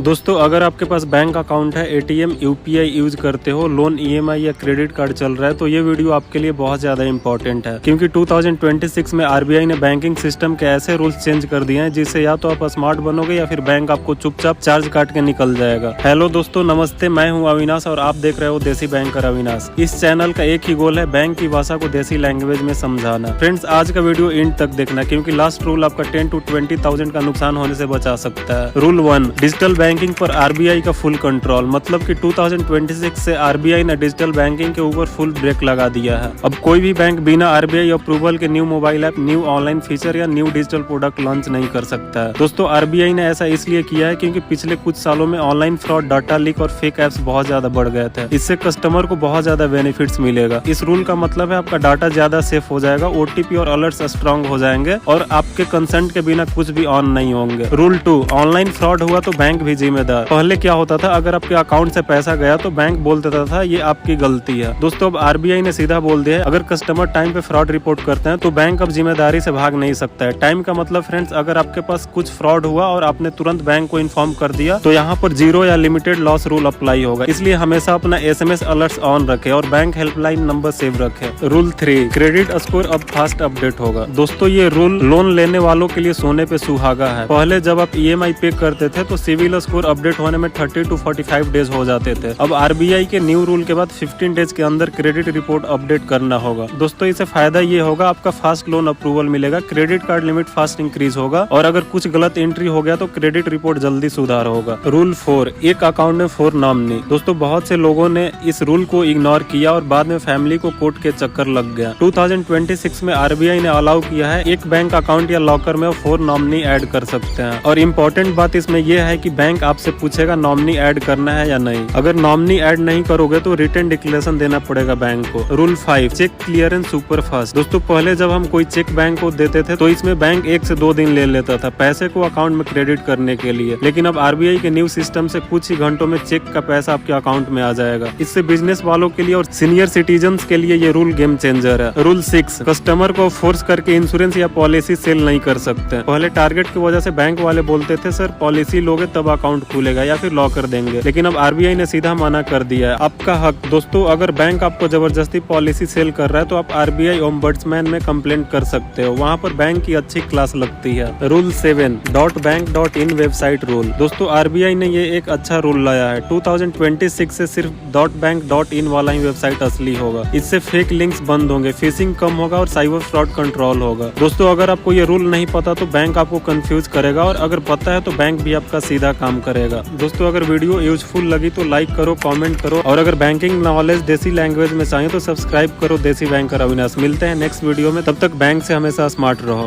दोस्तों अगर आपके पास बैंक अकाउंट है, एटीएम, यूपीआई यूज करते हो, लोन, ईएमआई या क्रेडिट कार्ड चल रहा है तो ये वीडियो आपके लिए बहुत ज्यादा इंपॉर्टेंट है, क्योंकि 2026 में आरबीआई ने बैंकिंग सिस्टम के ऐसे रूल्स चेंज कर दिए हैं जिससे या तो आप स्मार्ट बनोगे या फिर बैंक आपको चुपचाप चार्ज काट के निकल जाएगा। हेलो दोस्तों, नमस्ते, मैं हूं अविनाश और आप देख रहे हो देसी बैंकर अविनाश। इस चैनल का एक ही गोल है, बैंक की भाषा को देसी लैंग्वेज में समझाना। फ्रेंड्स, आज का वीडियो एंड तक देखना, क्योंकि लास्ट रूल आपका 10 to 20,000 का नुकसान होने से बचा सकता है। रूल 1, डिजिटल बैंकिंग पर आरबीआई का फुल कंट्रोल। मतलब कि 2026 से आरबीआई ने डिजिटल बैंकिंग के ऊपर फुल ब्रेक लगा दिया है। अब कोई भी बैंक बिना आरबीआई अप्रूवल के new mobile app, new online feature या न्यू डिजिटल प्रोडक्ट लॉन्च नहीं कर सकता है। दोस्तों, आरबीआई ने ऐसा इसलिए किया है क्योंकि पिछले कुछ सालों में ऑनलाइन फ्रॉड, डाटा लीक और फेक एप्स बहुत ज्यादा बढ़ गए थे। इससे कस्टमर को बहुत ज्यादा बेनिफिट्स मिलेगा। इस रूल का मतलब है आपका डाटा ज्यादा सेफ हो जाएगा, ओटीपी और अलर्ट्स स्ट्रांग हो जाएंगे और आपके कंसेंट के बिना कुछ भी ऑन नहीं होंगे। रूल 2, ऑनलाइन फ्रॉड हुआ तो बैंक भी जिम्मेदार। पहले क्या होता था, अगर आपके अकाउंट से पैसा गया तो बैंक बोल देता था ये आपकी गलती है। दोस्तों, अब आरबीआई ने सीधा बोल दिया है, अगर कस्टमर टाइम पे फ्रॉड रिपोर्ट करते हैं तो बैंक अब जिम्मेदारी से भाग नहीं सकता है। टाइम का मतलब फ्रेंड्स, अगर आपके पास कुछ फ्रॉड हुआ और आपने तुरंत बैंक को इन्फॉर्म कर दिया तो यहाँ पर 0 या लिमिटेड लॉस रूल अप्लाई होगा। इसलिए हमेशा अपना एसएमएस अलर्ट्स ऑन रखे और बैंक हेल्पलाइन नंबर सेव रखे। रूल 3, क्रेडिट स्कोर अब फास्ट अपडेट होगा। दोस्तों, ये रूल लोन लेने वालों के लिए सोने पे सुहागा है। पहले जब आप ईएमआई पे करते थे तो सिविल स्कोर अपडेट होने में 30 to 45 डेज हो जाते थे। अब आरबीआई के न्यू रूल के बाद 15 डेज के अंदर क्रेडिट रिपोर्ट अपडेट करना होगा। दोस्तों, इससे फायदा ये होगा, आपका फास्ट लोन अप्रूवल मिलेगा, credit card limit fast increase होगा और अगर कुछ गलत एंट्री हो गया तो क्रेडिट रिपोर्ट जल्दी सुधार होगा। रूल 4, एक अकाउंट में 4 नॉमिनी। दोस्तों, बहुत से लोगों ने इस रूल को इग्नोर किया और बाद में फैमिली को कोर्ट के चक्कर लग गया। 2026 में आरबीआई ने अलाउ किया है एक बैंक अकाउंट या लॉकर में 4 नॉमिनी ऐड कर सकते हैं। और इम्पोर्टेंट बात इसमें यह है कि बैंक आपसे पूछेगा नॉमिनी ऐड करना है या नहीं। अगर नॉमिनी ऐड नहीं करोगे तो रिटर्न डिक्लेरेशन देना पड़ेगा बैंक को। Rule 5, check clearance super fast. दोस्तों, पहले जब हम कोई चेक बैंक को देते थे तो इसमें बैंक 1 से 2 दिन ले लेता था पैसे को अकाउंट में क्रेडिट करने के लिए, लेकिन अब आरबीआई के न्यू सिस्टम से कुछ ही घंटों में चेक का पैसा आपके अकाउंट में आ जाएगा। इससे बिजनेस वालों के लिए और सीनियर सिटीजन के लिए ये रूल गेम चेंजर है। रूल 6, कस्टमर को फोर्स करके इंश्योरेंस या पॉलिसी सेल नहीं कर सकते। पहले टारगेट की वजह से बैंक वाले बोलते थे सर पॉलिसी लोगे तब अकाउंट खुलेगा या फिर लॉक कर देंगे, लेकिन अब आरबीआई ने सीधा मना कर दिया है। आपका हक। दोस्तों, अगर बैंक आपको जबरदस्ती पॉलिसी सेल कर रहा है तो आप आरबीआई ओम्बड्समैन में कंप्लेंट कर सकते हो, वहाँ पर बैंक की अच्छी क्लास लगती है। Rule 7, .bank.in website rule. दोस्तों, आरबीआई ने ये एक अच्छा रूल लाया है। 2026 से सिर्फ .bank.in वाला ही वेबसाइट असली होगा। इससे फेक लिंक्स बंद होंगे, फिशिंग कम होगा और साइबर फ्रॉड कंट्रोल होगा। दोस्तों, अगर आपको ये रूल नहीं पता तो बैंक आपको कंफ्यूज करेगा और अगर पता है तो बैंक भी आपका सीधा काम करेगा। दोस्तों, अगर वीडियो यूजफुल लगी तो लाइक करो, कमेंट करो और अगर बैंकिंग नॉलेज देसी लैंग्वेज में चाहिए तो सब्सक्राइब करो देसी बैंकर अविनाश। मिलते हैं नेक्स्ट वीडियो में, तब तक बैंक से हमेशा स्मार्ट रहो।